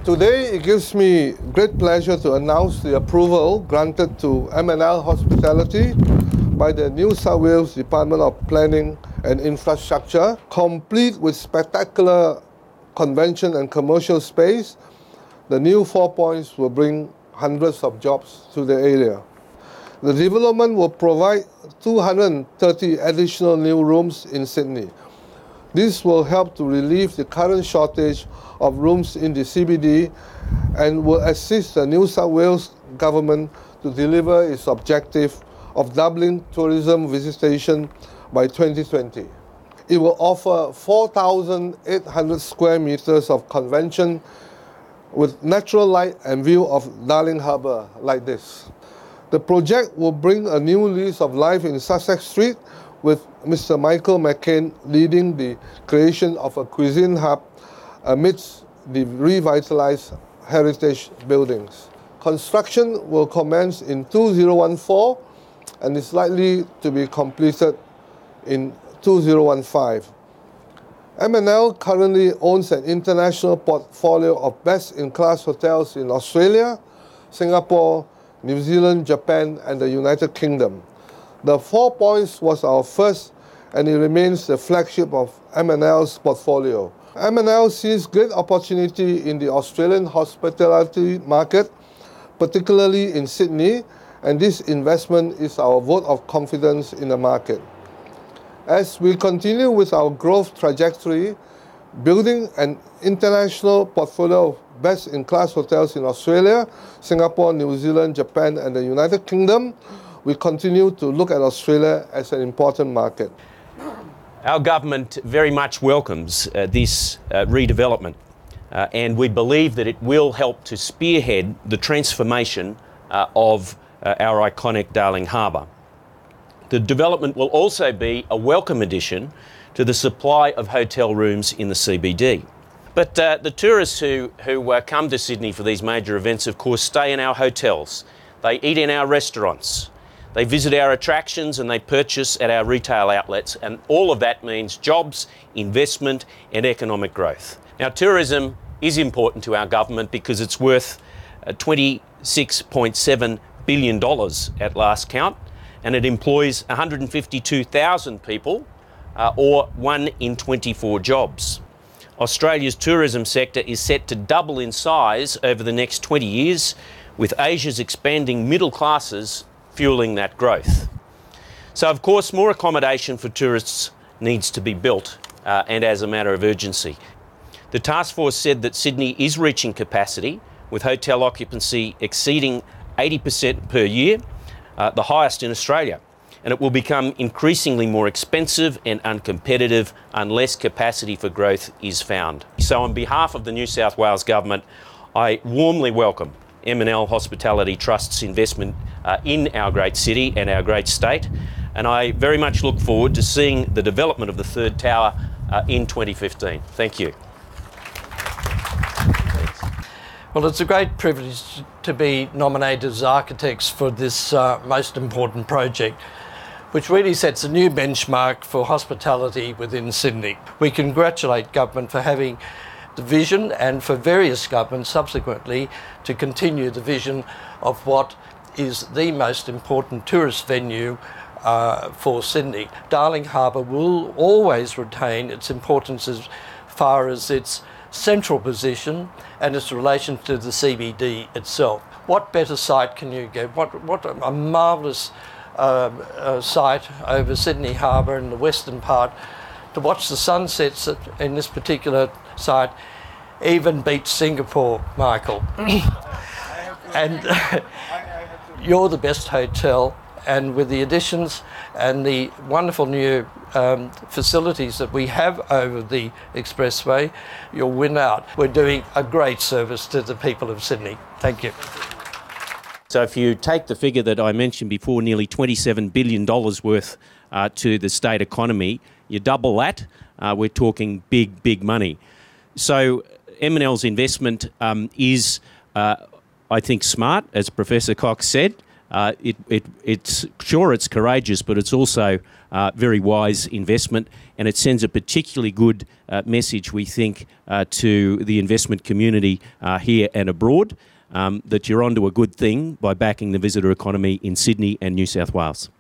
Today, it gives me great pleasure to announce the approval granted to M&L Hospitality by the New South Wales Department of Planning and Infrastructure, complete with spectacular convention and commercial space. The new 4 points will bring hundreds of jobs to the area. The development will provide 230 additional new rooms in Sydney. This will help to relieve the current shortage of rooms in the CBD and will assist the New South Wales government to deliver its objective of doubling tourism visitation by 2020. It will offer 4,800 square meters of convention with natural light and view of Darling Harbour like this. The project will bring a new lease of life in Sussex Street, with Mr. Michael Kum leading the creation of a cuisine hub amidst the revitalized heritage buildings. Construction will commence in 2014 and is likely to be completed in 2015. M&L currently owns an international portfolio of best-in-class hotels in Australia, Singapore, New Zealand, Japan, and the United Kingdom. The 4 points was our first, and it remains the flagship of M&L's portfolio. M&L sees great opportunity in the Australian hospitality market, particularly in Sydney, and this investment is our vote of confidence in the market. As we continue with our growth trajectory, building an international portfolio of best-in-class hotels in Australia, Singapore, New Zealand, Japan, and the United Kingdom, we continue to look at Australia as an important market. Our government very much welcomes this redevelopment and we believe that it will help to spearhead the transformation of our iconic Darling Harbour. The development will also be a welcome addition to the supply of hotel rooms in the CBD. But the tourists who come to Sydney for these major events, of course, stay in our hotels. They eat in our restaurants. They visit our attractions and they purchase at our retail outlets, and all of that means jobs, investment and economic growth. Now, tourism is important to our government because it's worth $26.7 billion at last count, and it employs 152,000 people, or 1 in 24 jobs. Australia's tourism sector is set to double in size over the next 20 years, with Asia's expanding middle classes fueling that growth. So, of course, more accommodation for tourists needs to be built, and as a matter of urgency. The task force said that Sydney is reaching capacity, with hotel occupancy exceeding 80% per year, the highest in Australia, and it will become increasingly more expensive and uncompetitive unless capacity for growth is found. So on behalf of the New South Wales Government, I warmly welcome M&L Hospitality Trust's investment in our great city and our great state, and I very much look forward to seeing the development of the third tower in 2015. Thank you. Well, it's a great privilege to be nominated as architects for this most important project, which really sets a new benchmark for hospitality within Sydney. We congratulate government for having the vision, and for various governments subsequently to continue the vision of what is the most important tourist venue for Sydney. Darling Harbour will always retain its importance as far as its central position and its relation to the CBD itself. What better site can you get? What a marvellous site over Sydney Harbour in the western part. To watch the sunsets in this particular site even beats Singapore, Michael. And you're the best hotel, and with the additions and the wonderful new facilities that we have over the expressway, you'll win out. We're doing a great service to the people of Sydney. Thank you. So if you take the figure that I mentioned before, nearly $27 billion worth to the state economy, you double that, we're talking big, big money. So M&L's investment is, I think, smart, as Professor Cox said. It's courageous, but it's also very wise investment, and it sends a particularly good message, we think, to the investment community here and abroad, that you're onto a good thing by backing the visitor economy in Sydney and New South Wales.